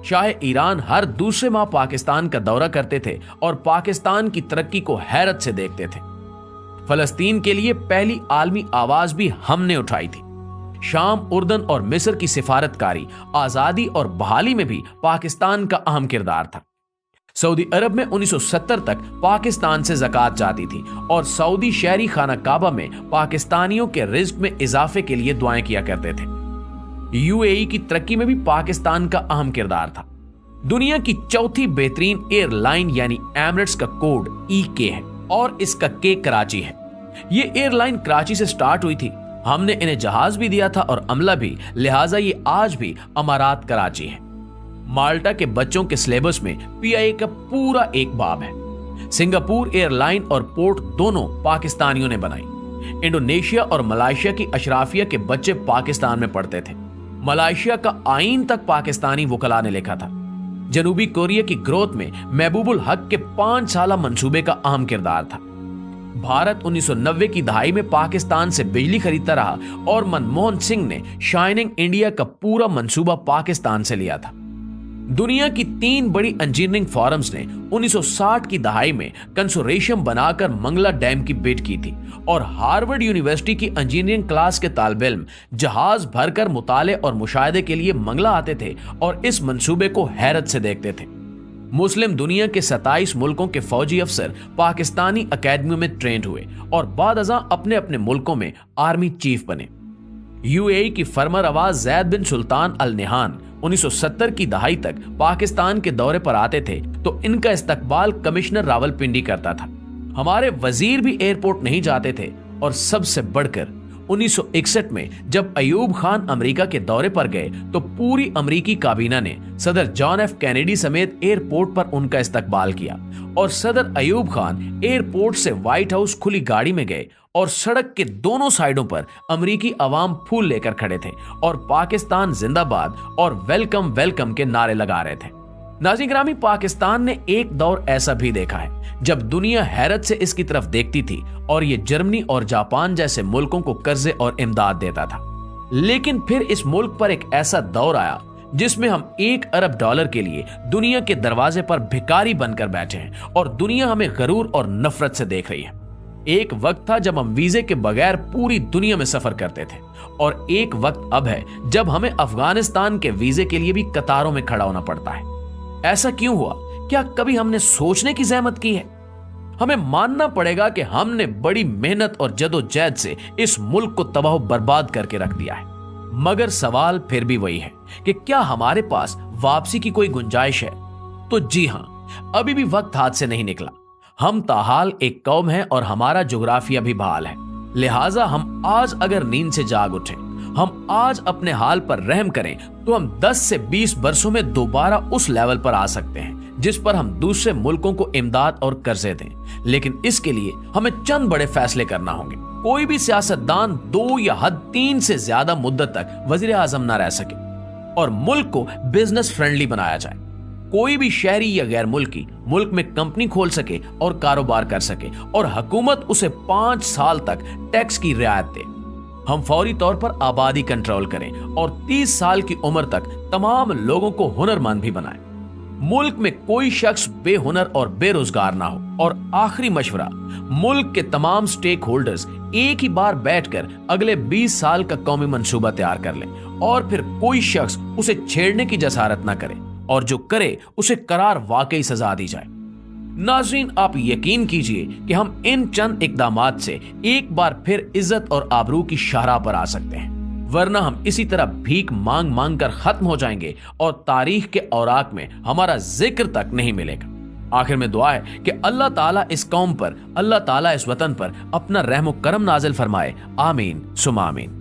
Shah Iran हर दूसरे माह पाकिस्तान का दौरा करते थे और पाकिस्तान की तरक्की को हैरत से देखते थे। फलस्तीन के लिए पहली आलमी आवाज भी हमने उठाई थी। शाम, उर्दन और मिस्र की सिफारतकारी, आजादी और बहाली में भी पाकिस्तान का अहम किरदार था। सऊदी अरब में 1970 तक पाकिस्तान से ज़कात जाती थी और सऊदी शहरी खाना काबा में पाकिस्तानियों के रिज्क में इजाफे के लिए दुआएं किया करते थे। यूएई की तरक्की में भी पाकिस्तान का अहम किरदार था। दुनिया की चौथी बेहतरीन एयरलाइन यानी एमिरेट्स का कोड EK है और इसका K कराची है। ये एयरलाइन कराची से स्टार्ट हुई थी। हमने इन्हें जहाज भी दिया था और अमला भी, लिहाजा ये आज भी अमारात कराची है। माल्टा के बच्चों के सिलेबस में PIA का पूरा एक बाब है। सिंगापुर एयरलाइन और पोर्ट दोनों पाकिस्तानियों ने बनाई। इंडोनेशिया और मलेशिया की अशराफिया के बच्चे पाकिस्तान में पढ़ते थे। मलेशिया का आईन तक पाकिस्तानी वकला ने लिखा था। जनूबी कोरिया की ग्रोथ में महबूबुल हक के 5 साला मंसूबे का अहम किरदार था। भारत 1990 की दहाई में पाकिस्तान से बिजली खरीदता रहा और मनमोहन सिंह ने शाइनिंग इंडिया का पूरा मंसूबा पाकिस्तान से लिया था। दुनिया की 3 बड़ी इंजीनियरिंग फॉरम्स ने 1960 की दहाई में कंसोर्शियम बनाकर मंगला डैम की बिड की थी और हार्वर्ड यूनिवर्सिटी की इंजीनियरिंग क्लास के तालिब इल्म जहाज भरकर मुताले और मुशाहिदे के लिए मंगला आते थे और इस मंसूबे को हैरत से देखते थे। मुस्लिम दुनिया के 27 मुल्कों के फौजी अफसर पाकिस्तानी अकेडमियों में ट्रेंड हुए और बाद अज़ां अपने अपने मुल्कों में आर्मी चीफ बने। यूएई की फरमारवा ज़ैद बिन सुल्तान अल नहान 1970 की दहाई तक पाकिस्तान के दौरे पर आते थे तो इनका इस्तकबाल कमिश्नर रावलपिंडी करता था। हमारे वजीर भी एयरपोर्ट नहीं जाते थे और सबसे बढ़कर 1961 में जब अयूब खान अमेरिका के दौरे पर गए तो पूरी अमेरिकी काबीना ने सदर जॉन F कैनेडी समेत एयरपोर्ट पर उनका इस्तकबाल किया और सदर अयूब खान एयरपोर्ट से व्हाइट हाउस खुली गाड़ी में गए और सड़क के दोनों साइडों पर अमेरिकी अवाम फूल लेकर खड़े थे और पाकिस्तान जिंदाबाद और वेलकम वेलकम के नारे लगा रहे थे। नाज़रीन गिरामी, पाकिस्तान ने एक दौर ऐसा भी देखा है जब दुनिया हैरत से इसकी तरफ देखती थी और ये जर्मनी और जापान जैसे मुल्कों को कर्जे और इमदाद देता था। लेकिन फिर इस मुल्क पर एक ऐसा दौर आया जिसमें हम $1 अरब के लिए दुनिया के दरवाजे पर भिखारी बनकर बैठे हैं और दुनिया हमें गरूर और नफरत से देख रही है। एक वक्त था जब हम वीजे के बगैर पूरी दुनिया में सफर करते थे और एक वक्त अब है जब हमें अफगानिस्तान के वीजे के लिए भी कतारों में खड़ा होना पड़ता है। ऐसा क्यों हुआ? क्या कभी हमने सोचने की जहमत की है? हमें मानना पड़ेगा कि हमने बड़ी मेहनत और जदोजहद से इस मुल्क को तबाह बर्बाद करके रख दिया है। मगर सवाल फिर भी वही है कि क्या हमारे पास वापसी की कोई गुंजाइश है? तो जी हां, अभी भी वक्त हाथ से नहीं निकला। हम ताहाल एक कौम है और हमारा जोग्राफिया भी बहाल है। लिहाजा हम आज अगर नींद से जाग उठे, हम आज अपने हाल पर रहम करें तो हम 10 से 20 वर्षों में दोबारा उस लेवल पर आ सकते हैं जिस पर हम दूसरे मुल्कों को इमदाद और कर्जे दें। लेकिन इसके लिए हमें चंद बड़े फैसले करना होंगे। कोई भी सियासतदान 2 या हद 3 से ज्यादा मुद्दत तक वजीर आजम ना रह सके और मुल्क को बिजनेस फ्रेंडली बनाया जाए। कोई भी शहरी या गैर मुल्की मुल्क में कंपनी खोल सके और कारोबार कर सके और हुकूमत उसे 5 साल तक टैक्स की रियायत दे। हम फौरी तौर पर आबादी कंट्रोल करें और 30 साल की उम्र तक तमाम लोगों को हुनरमंद भी बनाएं। मुल्क में कोई शख्स बेहुनर और बेरोजगार ना हो। और आखिरी मशवरा, मुल्क के तमाम स्टेक होल्डर्स एक ही बार बैठकर अगले 20 साल का कौमी मंसूबा तैयार कर लें और फिर कोई शख्स उसे छेड़ने की जसारत ना करे और जो करे उसे करार वाकई सजा दी जाए। नाज़रीन, आप यकीन कीजिए कि हम इन चंद इकदामात से एक बार फिर इज्जत और आबरू की शाहराह पर आ सकते हैं, वरना हम इसी तरह भीख मांग मांग कर खत्म हो जाएंगे और तारीख के औराक में हमारा जिक्र तक नहीं मिलेगा। आखिर में दुआ है कि अल्लाह ताला इस कौम पर, अल्लाह ताला इस वतन पर अपना रहम व करम नाजिल फरमाए। आमीन सुमा आमीन।